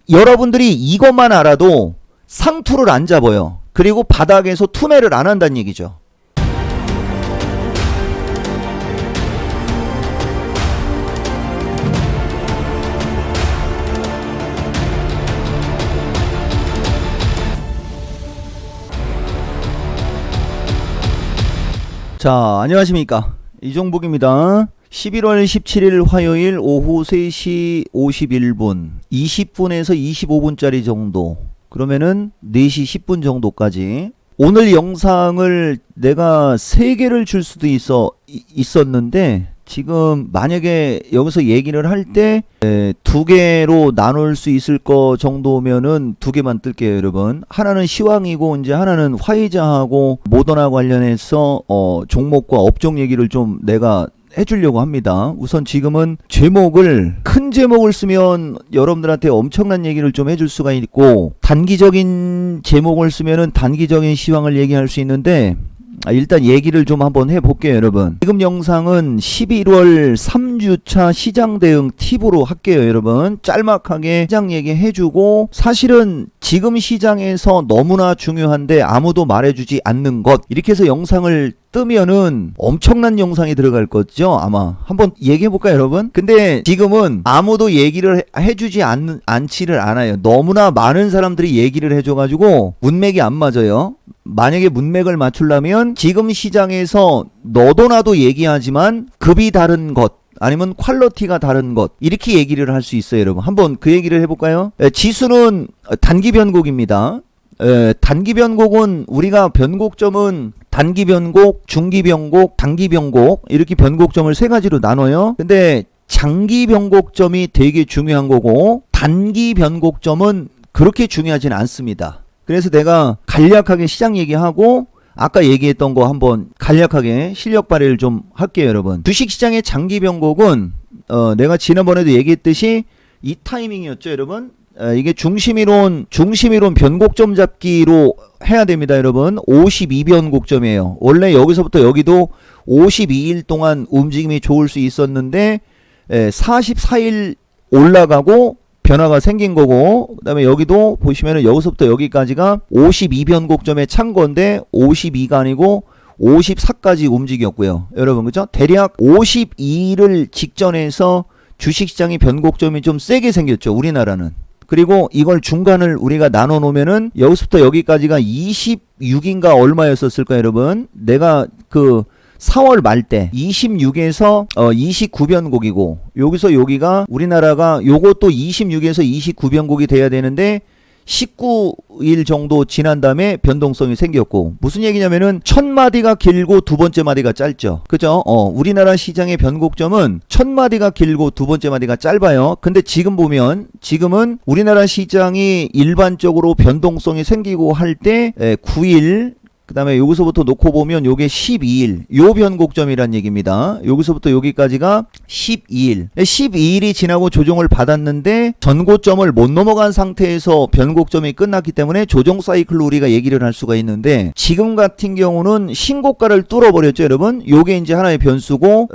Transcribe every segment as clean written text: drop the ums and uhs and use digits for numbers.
여러분들이 이것만 알아도 상투를 안 잡아요. 그리고 바닥에서 투매를 안 한다는 얘기죠. 자, 안녕하십니까, 이종복입니다. 11월 17일 화요일 오후 3시 51분 20분에서 25분짜리 정도, 그러면은 4시 10분 정도까지 오늘 영상을 내가 3개를 줄 수도 있었는데 지금 만약에 여기서 얘기를 할 때 2개로 나눌 수 있을 거 정도면은 2개만 뜰게요, 여러분. 하나는 시황이고 이제 하나는 화이자하고 모더나 관련해서 종목과 업종 얘기를 좀 내가 해주려고 합니다. 우선 지금은 큰 제목을 쓰면 여러분들한테 엄청난 얘기를 좀 해줄 수가 있고, 단기적인 제목을 쓰면은 단기적인 시황을 얘기할 수 있는데, 일단 얘기를 좀 한번 해볼게요, 여러분. 지금 영상은 11월 3주차 시장 대응 팁으로 할게요, 여러분. 짤막하게 시장 얘기 해주고, 사실은 지금 시장에서 너무나 중요한데 아무도 말해주지 않는 것, 이렇게 해서 영상을 뜨면은 엄청난 영상이 들어갈 거죠, 아마. 한번 얘기해볼까요, 여러분? 근데 지금은 아무도 얘기를 해주지 않지를 않아요. 너무나 많은 사람들이 얘기를 해줘가지고 문맥이 안 맞아요. 만약에 문맥을 맞추려면 지금 시장에서 너도 나도 얘기하지만 급이 다른 것, 아니면 퀄리티가 다른 것, 이렇게 얘기를 할 수 있어요, 여러분. 한번 그 얘기를 해볼까요? 지수는 단기 변곡입니다. 단기 변곡은 우리가 변곡점은 단기 변곡, 중기 변곡, 단기 변곡, 이렇게 변곡점을 3가지로 나눠요. 근데 장기 변곡점이 되게 중요한 거고 단기 변곡점은 그렇게 중요하진 않습니다. 그래서 내가 간략하게 시장 얘기하고 아까 얘기했던 거 한번 간략하게 실력 발휘를 좀 할게요, 여러분. 주식시장의 장기 변곡은 내가 지난번에도 얘기했듯이 이 타이밍이었죠, 여러분. 이게 중심이론 변곡점 잡기로 해야 됩니다, 여러분. 52변곡점이에요. 원래 여기서부터 여기도 52일 동안 움직임이 좋을 수 있었는데 44일 올라가고 변화가 생긴 거고, 그 다음에 여기도 보시면은 여기서부터 여기까지가 52변곡점에 찬 건데 52가 아니고 54까지 움직였고요, 여러분. 그죠? 대략 52일을 직전해서 주식시장의 변곡점이 좀 세게 생겼죠, 우리나라는. 그리고 이걸 중간을 우리가 나눠 놓으면은 여기서부터 여기까지가 26인가 얼마였었을까, 여러분? 내가 4월 말 때 26에서 29변곡이고, 여기서 여기가 우리나라가 요것도 26에서 29변곡이 돼야 되는데 19일 정도 지난 다음에 변동성이 생겼고, 무슨 얘기냐면은 첫 마디가 길고 두 번째 마디가 짧죠, 그죠? 우리나라 시장의 변곡점은 첫 마디가 길고 두 번째 마디가 짧아요. 근데 지금 보면 지금은 우리나라 시장이 일반적으로 변동성이 생기고 할 때 9일, 그 다음에 여기서부터 놓고 보면 요게 12일, 요 변곡점이란 얘기입니다. 여기서부터 여기까지가 12일. 12일이 지나고 조정을 받았는데 전고점을 못 넘어간 상태에서 변곡점이 끝났기 때문에 조정 사이클로 우리가 얘기를 할 수가 있는데, 지금 같은 경우는 신고가를 뚫어버렸죠, 여러분. 요게 이제 하나의 변수고,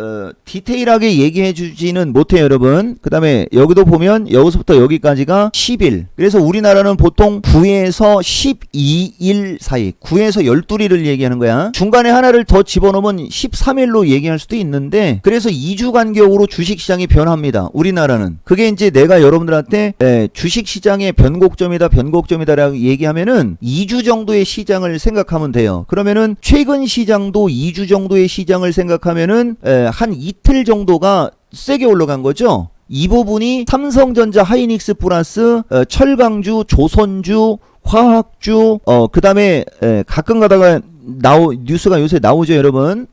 디테일하게 얘기해 주지는 못해요, 여러분. 그 다음에 여기도 보면 여기서부터 여기까지가 10일. 그래서 우리나라는 보통 9에서 12일 사이, 9에서 12일을 얘기하는 거야. 중간에 하나를 더 집어넣으면 13일로 얘기할 수도 있는데, 그래서 2주 간격으로 주식시장이 변합니다, 우리나라는. 그게 이제 내가 여러분들한테 주식시장의 변곡점이다라고 얘기하면은 2주 정도의 시장을 생각하면 돼요. 그러면은 최근 시장도 2주 정도의 시장을 생각하면은 한 이틀 정도가 세게 올라간 거죠. 이 부분이 삼성전자, 하이닉스 플러스 철강주, 조선주, 화학주, 그 다음에 가끔 가다가 뉴스가 요새 나오죠, 여러분.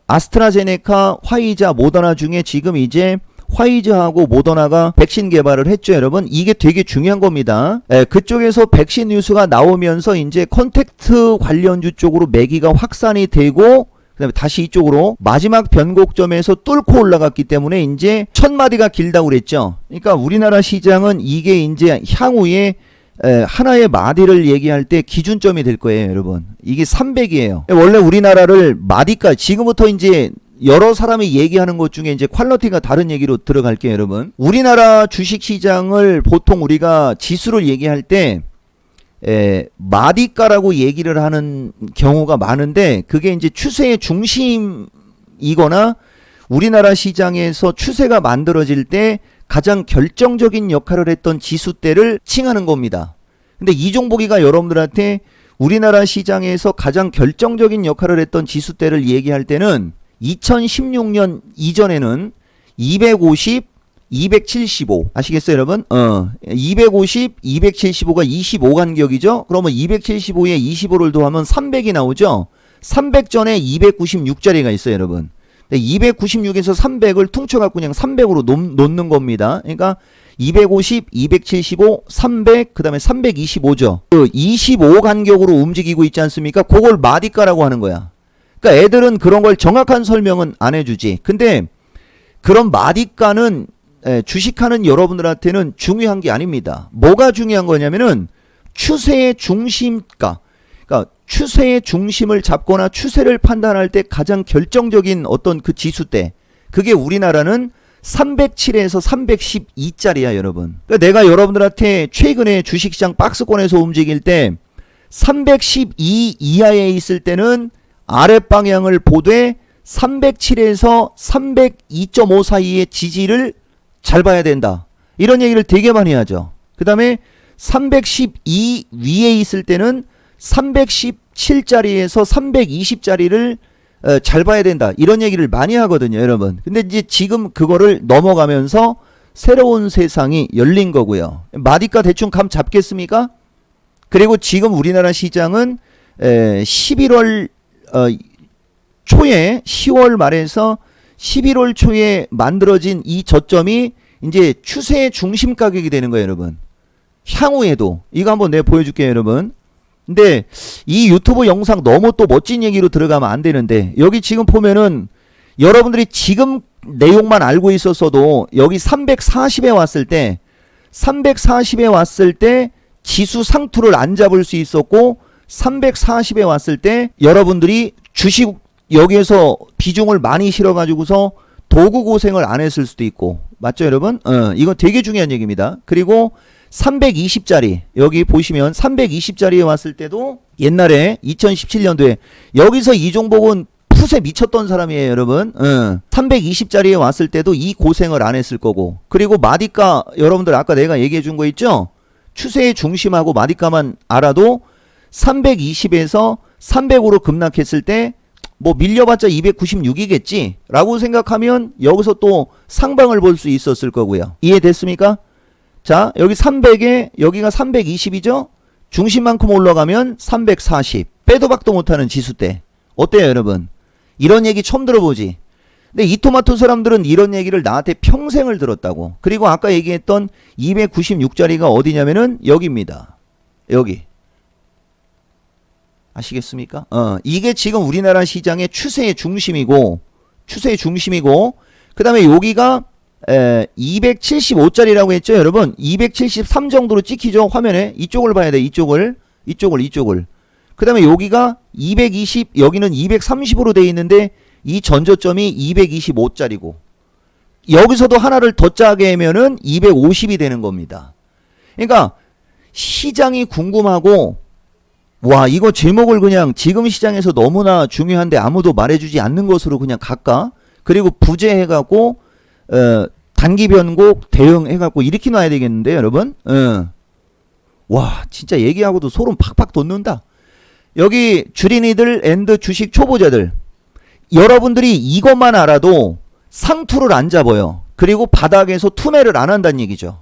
아스트라제네카, 화이자, 모더나 중에 지금 이제 화이자하고 모더나가 백신 개발을 했죠, 여러분. 이게 되게 중요한 겁니다. 그쪽에서 백신 뉴스가 나오면서 이제 컨택트 관련주 쪽으로 매기가 확산이 되고, 그 다음에 다시 이쪽으로 마지막 변곡점에서 뚫고 올라갔기 때문에 이제 첫 마디가 길다고 그랬죠. 그러니까 우리나라 시장은 이게 이제 향후에 하나의 마디를 얘기할 때 기준점이 될 거예요, 여러분. 이게 300이에요. 원래 우리나라를 마디까지, 지금부터 이제 여러 사람이 얘기하는 것 중에 이제 퀄리티가 다른 얘기로 들어갈게요, 여러분. 우리나라 주식시장을 보통 우리가 지수를 얘기할 때 마디가라고 얘기를 하는 경우가 많은데, 그게 이제 추세의 중심이거나 우리나라 시장에서 추세가 만들어질 때 가장 결정적인 역할을 했던 지수대를 칭하는 겁니다. 근데 이종복이가 여러분들한테 우리나라 시장에서 가장 결정적인 역할을 했던 지수대를 얘기할 때는 2016년 이전에는 250, 275 아시겠어요, 여러분? 250, 275가 25 간격이죠. 그러면 275에 25를 더하면 300이 나오죠. 300 전에 296자리가 있어요, 여러분. 296에서 300을 퉁쳐갖고 그냥 300으로 놓는 겁니다. 그러니까 250, 275, 300, 그 다음에 325죠. 그 25 간격으로 움직이고 있지 않습니까? 그걸 마디가라고 하는 거야. 그러니까 애들은 그런 걸 정확한 설명은 안 해주지. 근데 그런 마디가는 주식하는 여러분들한테는 중요한 게 아닙니다. 뭐가 중요한 거냐면은 추세의 중심가, 그러니까 추세의 중심을 잡거나 추세를 판단할 때 가장 결정적인 어떤 그 지수대, 그게 우리나라는 307에서 312짜리야, 여러분. 그러니까 내가 여러분들한테 최근에 주식시장 박스권에서 움직일 때 312 이하에 있을 때는 아랫방향을 보되 307에서 302.5 사이의 지지를 잘 봐야 된다. 이런 얘기를 되게 많이 하죠. 그 다음에 312 위에 있을 때는 317짜리에서 320짜리를 잘 봐야 된다. 이런 얘기를 많이 하거든요, 여러분. 근데 이제 지금 그거를 넘어가면서 새로운 세상이 열린 거고요. 마디가 대충 감 잡겠습니까? 그리고 지금 우리나라 시장은 11월 초에 10월 말에서 11월 초에 만들어진 이 저점이 이제 추세의 중심 가격이 되는 거예요, 여러분. 향후에도 이거 한번 내가 보여줄게요, 여러분. 근데 이 유튜브 영상 너무 또 멋진 얘기로 들어가면 안 되는데, 여기 지금 보면은 여러분들이 지금 내용만 알고 있었어도 여기 340에 왔을 때 340에 왔을 때 지수 상투를 안 잡을 수 있었고, 340에 왔을 때 여러분들이 주식 여기에서 비중을 많이 실어가지고서 도구 고생을 안 했을 수도 있고, 맞죠, 여러분? 이건 되게 중요한 얘기입니다. 그리고 320짜리 여기 보시면 320짜리에 왔을 때도 옛날에 2017년도에 여기서 이종복은 풋에 미쳤던 사람이에요, 여러분. 320짜리에 왔을 때도 이 고생을 안 했을 거고, 그리고 마디가 여러분들 아까 내가 얘기해 준 거 있죠? 추세의 중심하고 마디가만 알아도 320에서 300으로 급락했을 때 뭐 밀려봤자 296이겠지 라고 생각하면 여기서 또 상방을 볼 수 있었을 거고요. 이해됐습니까? 자, 여기 300에 여기가 320이죠? 중심만큼 올라가면 340. 빼도 박도 못하는 지수대. 어때요, 여러분? 이런 얘기 처음 들어보지? 근데 이토마토 사람들은 이런 얘기를 나한테 평생을 들었다고. 그리고 아까 얘기했던 296짜리가 어디냐면은 여기입니다. 여기. 아시겠습니까? 이게 지금 우리나라 시장의 추세의 중심이고, 그 다음에 여기가 275짜리라고 했죠, 여러분. 273 정도로 찍히죠, 화면에. 이쪽을 봐야 돼, 이쪽을. 그 다음에 여기가 220, 여기는 230으로 돼 있는데 이 전저점이 225짜리고, 여기서도 하나를 더 짜게 하면은 250이 되는 겁니다. 그러니까 시장이 궁금하고, 와, 이거 제목을 그냥 지금 시장에서 너무나 중요한데 아무도 말해주지 않는 것으로 그냥 갈까? 그리고 부재해갖고 단기 변곡 대응해갖고 이렇게 놔야 되겠는데, 여러분? 와, 진짜 얘기하고도 소름 팍팍 돋는다. 여기 주린이들 앤드 주식 초보자들, 여러분들이 이것만 알아도 상투를 안 잡아요. 그리고 바닥에서 투매를 안 한다는 얘기죠.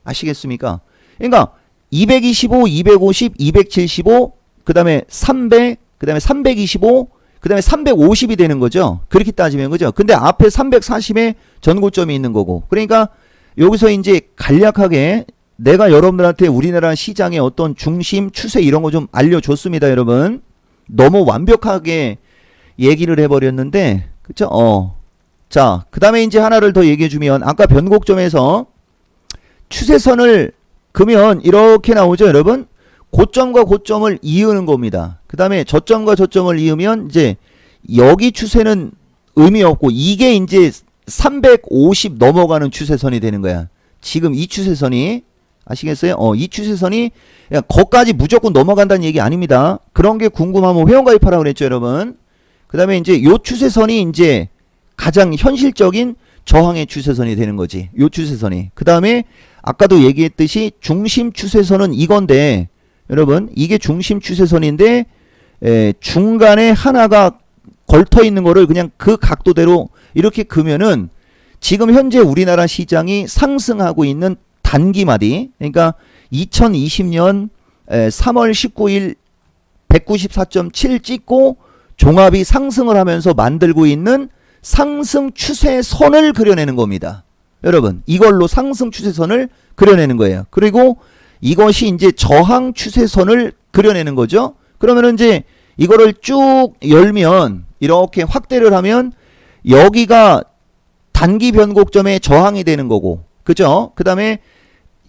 아시겠습니까? 그러니까 225, 250, 275, 그 다음에 300, 그 다음에 325, 그 다음에 350이 되는 거죠. 그렇게 따지면, 그죠? 근데 앞에 340에 전고점이 있는 거고. 그러니까 여기서 이제 간략하게 내가 여러분들한테 우리나라 시장의 어떤 중심, 추세 이런 거 좀 알려줬습니다, 여러분. 너무 완벽하게 얘기를 해버렸는데, 그쵸? 자, 그 다음에 이제 하나를 더 얘기해주면, 아까 변곡점에서 추세선을 그러면 이렇게 나오죠, 여러분? 고점과 고점을 이으는 겁니다. 그 다음에 저점과 저점을 이으면 이제 여기 추세는 의미 없고 이게 이제 350 넘어가는 추세선이 되는 거야. 지금 이 추세선이 아시겠어요? 이 추세선이 그냥 거기까지 무조건 넘어간다는 얘기 아닙니다. 그런 게 궁금하면 회원가입하라고 그랬죠, 여러분. 그 다음에 이제 요 추세선이 이제 가장 현실적인 저항의 추세선이 되는 거지. 요 추세선이. 그 다음에 아까도 얘기했듯이 중심 추세선은 이건데, 여러분, 이게 중심 추세선인데, 중간에 하나가 걸터 있는 거를 그냥 그 각도대로 이렇게 그면은 지금 현재 우리나라 시장이 상승하고 있는 단기마디, 그러니까 2020년 3월 19일 194.7 찍고 종합이 상승을 하면서 만들고 있는 상승 추세선을 그려내는 겁니다. 여러분, 이걸로 상승 추세선을 그려내는 거예요. 그리고 이것이 이제 저항 추세선을 그려내는 거죠. 그러면 이제 이거를 쭉 열면 이렇게 확대를 하면 여기가 단기 변곡점의 저항이 되는 거고, 그죠? 그 다음에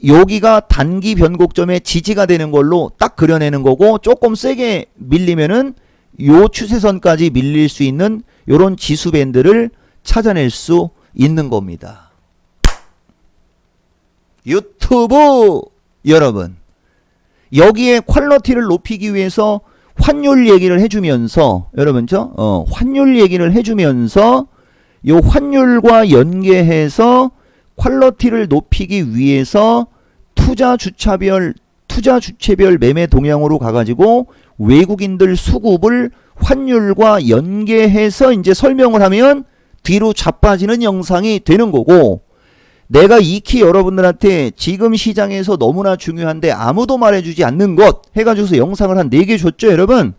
여기가 단기 변곡점의 지지가 되는 걸로 딱 그려내는 거고, 조금 세게 밀리면은 요 추세선까지 밀릴 수 있는 요런 지수 밴드를 찾아낼 수 있는 겁니다. 유튜브 여러분, 여기에 퀄리티를 높이기 위해서 환율 얘기를 해주면서, 여러분, 환율 얘기를 해주면서 요 환율과 연계해서 퀄리티를 높이기 위해서 투자 주체별 매매 동향으로 가가지고 외국인들 수급을 환율과 연계해서 이제 설명을 하면 뒤로 자빠지는 영상이 되는 거고, 내가 익히 여러분들한테 지금 시장에서 너무나 중요한데 아무도 말해주지 않는 것 해가지고서 영상을 한 4개 줬죠, 여러분.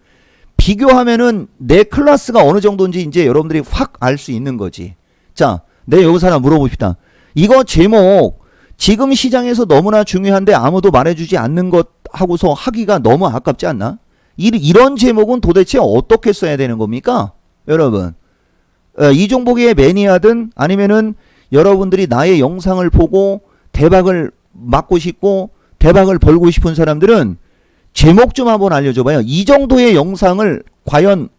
비교하면은 내 클래스가 어느 정도인지 이제 여러분들이 확 알 수 있는 거지. 자, 내가 여기서 하나 물어봅시다. 이거 제목 지금 시장에서 너무나 중요한데 아무도 말해주지 않는 것 하고서 하기가 너무 아깝지 않나? 이런 제목은 도대체 어떻게 써야 되는 겁니까? 여러분, 이 종목의 매니아든 아니면은 여러분들이 나의 영상을 보고 대박을 맞고 싶고 대박을 벌고 싶은 사람들은 제목 좀 한번 알려줘봐요. 이 정도의 영상을 과연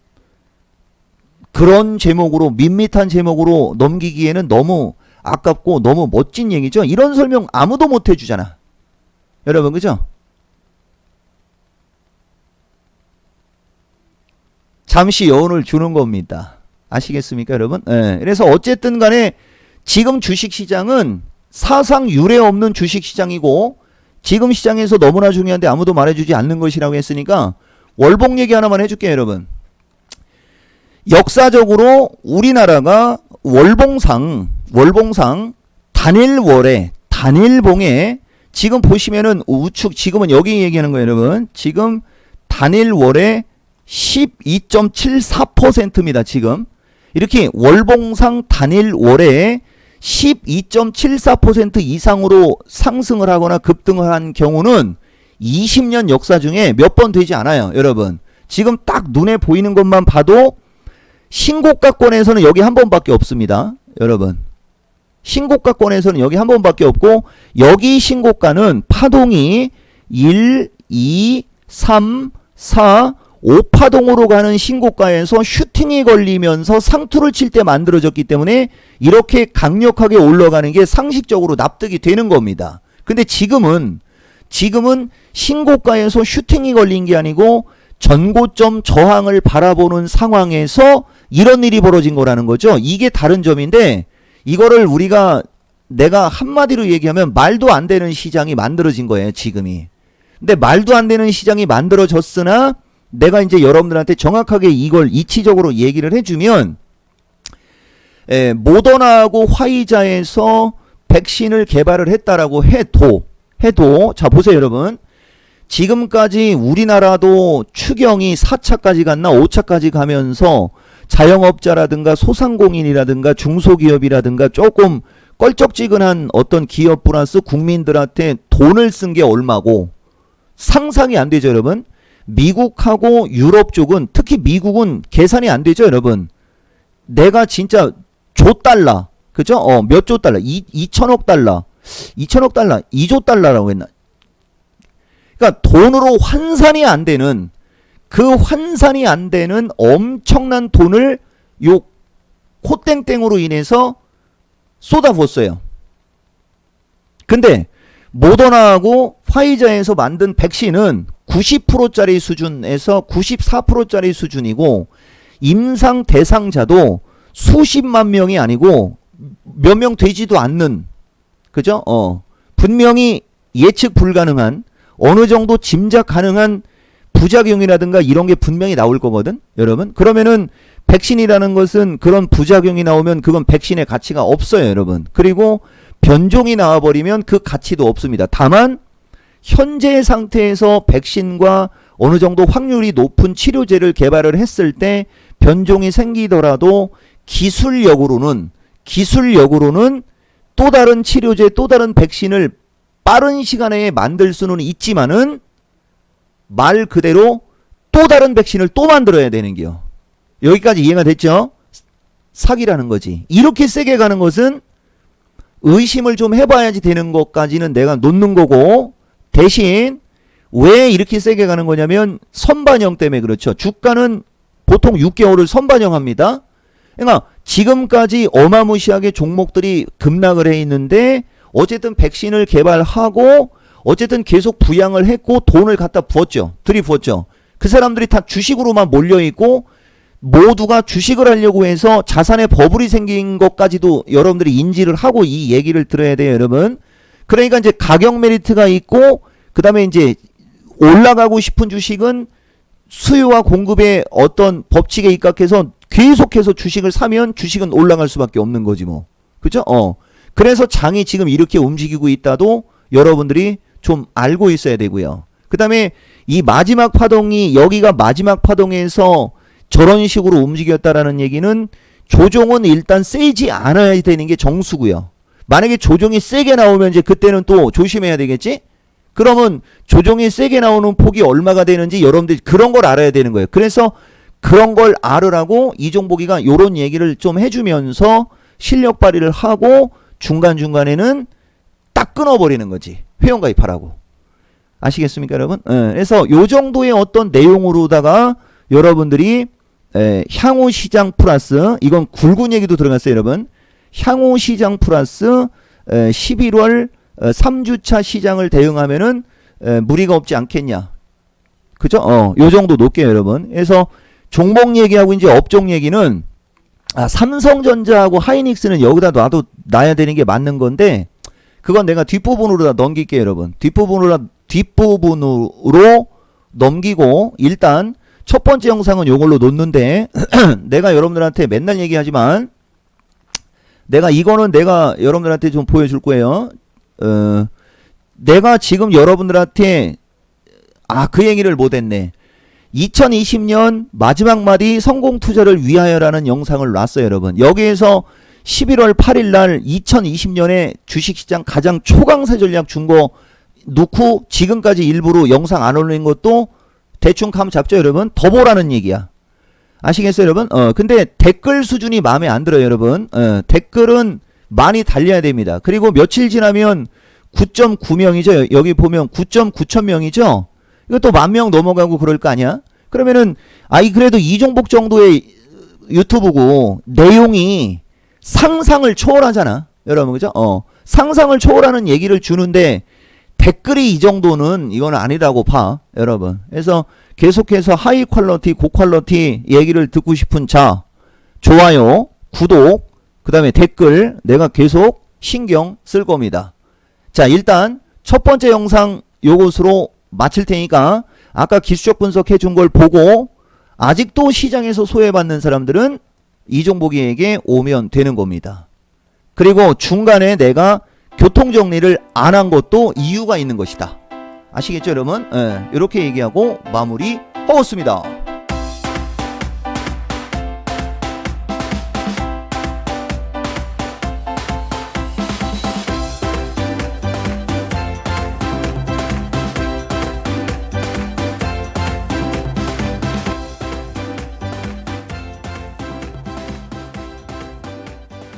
그런 제목으로, 밋밋한 제목으로 넘기기에는 너무 아깝고 너무 멋진 얘기죠. 이런 설명 아무도 못 해주잖아, 여러분, 그죠? 잠시 여운을 주는 겁니다. 아시겠습니까, 여러분? 그래서 어쨌든 간에 지금 주식시장은 사상 유례 없는 주식시장이고, 지금 시장에서 너무나 중요한데 아무도 말해주지 않는 것이라고 했으니까 월봉 얘기 하나만 해줄게요, 여러분. 역사적으로 우리나라가 월봉상 단일월에 지금 보시면은 우측, 지금은 여기 얘기하는 거예요, 여러분. 지금 단일월에 12.74%입니다. 지금 이렇게 월봉상 단일월에 12.74% 이상으로 상승을 하거나 급등을 한 경우는 20년 역사 중에 몇 번 되지 않아요, 여러분. 지금 딱 눈에 보이는 것만 봐도 신고가권에서는 여기 한 번밖에 없습니다, 여러분. 신고가권에서는 여기 한 번밖에 없고, 여기 신고가는 파동이 1, 2, 3, 4, 5파동으로 가는 신고가에서 슈팅이 걸리면서 상투를 칠 때 만들어졌기 때문에 이렇게 강력하게 올라가는 게 상식적으로 납득이 되는 겁니다. 근데 지금은 신고가에서 슈팅이 걸린 게 아니고 전고점 저항을 바라보는 상황에서 이런 일이 벌어진 거라는 거죠. 이게 다른 점인데, 이거를 내가 한마디로 얘기하면 말도 안 되는 시장이 만들어진 거예요, 지금이. 근데 말도 안 되는 시장이 만들어졌으나 내가 이제 여러분들한테 정확하게 이걸 이치적으로 얘기를 해주면, 모더나하고 화이자에서 백신을 개발을 했다라고 해도 자 보세요, 여러분. 지금까지 우리나라도 추경이 4차까지 갔나 5차까지 가면서 자영업자라든가 소상공인이라든가 중소기업이라든가 조금 껄쩍지근한 어떤 기업 플러스 국민들한테 돈을 쓴 게 얼마고 상상이 안 되죠, 여러분. 미국하고 유럽 쪽은, 특히 미국은 계산이 안 되죠, 여러분. 내가 진짜 조달러, 그죠? 몇 조 달러? 2천억 달러, 2조 달러라고 했나? 그러니까 돈으로 환산이 안 되는, 그 환산이 안 되는 엄청난 돈을 요 코땡땡으로 인해서 쏟아부었어요. 근데 모더나하고 화이자에서 만든 백신은 90%짜리 수준에서 94%짜리 수준이고 임상 대상자도 수십만 명이 아니고 몇 명 되지도 않는, 그죠? 분명히 예측 불가능한, 어느 정도 짐작 가능한 부작용이라든가 이런 게 분명히 나올 거거든, 여러분. 그러면은 백신이라는 것은 그런 부작용이 나오면 그건 백신의 가치가 없어요, 여러분. 그리고 변종이 나와버리면 그 가치도 없습니다. 다만 현재 상태에서 백신과 어느 정도 확률이 높은 치료제를 개발을 했을 때 변종이 생기더라도 기술력으로는 또 다른 치료제, 또 다른 백신을 빠른 시간에 만들 수는 있지만은 말 그대로 또 다른 백신을 또 만들어야 되는 게요. 여기까지 이해가 됐죠? 사기라는 거지. 이렇게 세게 가는 것은 의심을 좀 해봐야지 되는 것까지는 내가 놓는 거고, 대신 왜 이렇게 세게 가는 거냐면 선반영 때문에 그렇죠. 주가는 보통 6개월을 선반영합니다. 그러니까 지금까지 어마무시하게 종목들이 급락을 해 있는데 어쨌든 백신을 개발하고 어쨌든 계속 부양을 했고 돈을 갖다 부었죠. 들이부었죠. 그 사람들이 다 주식으로만 몰려있고 모두가 주식을 하려고 해서 자산에 버블이 생긴 것까지도 여러분들이 인지를 하고 이 얘기를 들어야 돼요, 여러분. 그러니까 이제 가격 메리트가 있고 그 다음에 이제 올라가고 싶은 주식은 수요와 공급의 어떤 법칙에 입각해서 계속해서 주식을 사면 주식은 올라갈 수밖에 없는 거지 뭐. 그죠? 그래서 장이 지금 이렇게 움직이고 있다도 여러분들이 좀 알고 있어야 되고요. 그 다음에 이 마지막 파동이, 여기가 마지막 파동에서 저런 식으로 움직였다라는 얘기는 조종은 일단 세지 않아야 되는 게 정수고요. 만약에 조종이 세게 나오면 이제 그때는 또 조심해야 되겠지? 그러면 조종이 세게 나오는 폭이 얼마가 되는지 여러분들이 그런 걸 알아야 되는 거예요. 그래서 그런 걸 알으라고 이종복이가 요런 얘기를 좀 해주면서 실력 발휘를 하고 중간중간에는 딱 끊어버리는 거지. 회원가입하라고. 아시겠습니까, 여러분? 그래서 요 정도의 어떤 내용으로다가 여러분들이 향후 시장 플러스, 이건 굵은 얘기도 들어갔어요, 여러분. 향후 시장 플러스 11월 3주차 시장을 대응하면은 무리가 없지 않겠냐. 그죠? 요 정도 놓을게요, 여러분. 그래서 종목 얘기하고 이제 업종 얘기는 삼성전자하고 하이닉스는 여기다 놔야 되는 게 맞는 건데 그건 내가 뒷부분으로 다 넘길게요, 여러분. 뒷부분으로 넘기고 일단 첫 번째 영상은 요걸로 놓는데 내가 여러분들한테 맨날 얘기하지만 내가 이거는 내가 여러분들한테 좀 보여줄 거예요. 내가 지금 여러분들한테 그 얘기를 못했네. 2020년 마지막 마디 성공 투자를 위하여라는 영상을 놨어요, 여러분. 여기에서 11월 8일 날 2020년에 주식시장 가장 초강세 전략 준 거 놓고 지금까지 일부러 영상 안 올린 것도 대충 감 잡죠, 여러분? 더 보라는 얘기야. 아시겠어요, 여러분? 근데 댓글 수준이 마음에 안 들어요, 여러분. 댓글은 많이 달려야 됩니다. 그리고 며칠 지나면 9.9명이죠. 여기 보면 9.9천 명이죠. 이것도 10,000명 넘어가고 그럴 거 아니야? 그러면은 그래도 이종복 정도의 유튜브고 내용이 상상을 초월하잖아, 여러분. 그죠? 상상을 초월하는 얘기를 주는데 댓글이 이 정도는 이건 아니라고 봐, 여러분. 그래서 계속해서 하이 퀄러티, 고퀄러티 얘기를 듣고 싶은 자, 좋아요, 구독, 그 다음에 댓글 내가 계속 신경 쓸 겁니다. 자, 일단 첫 번째 영상 요것으로 마칠 테니까 아까 기술적 분석 해준 걸 보고 아직도 시장에서 소외받는 사람들은 이종복이에게 오면 되는 겁니다. 그리고 중간에 내가 교통정리를 안 한 것도 이유가 있는 것이다. 아시겠죠, 여러분? 이렇게 얘기하고 마무리 하겠습니다.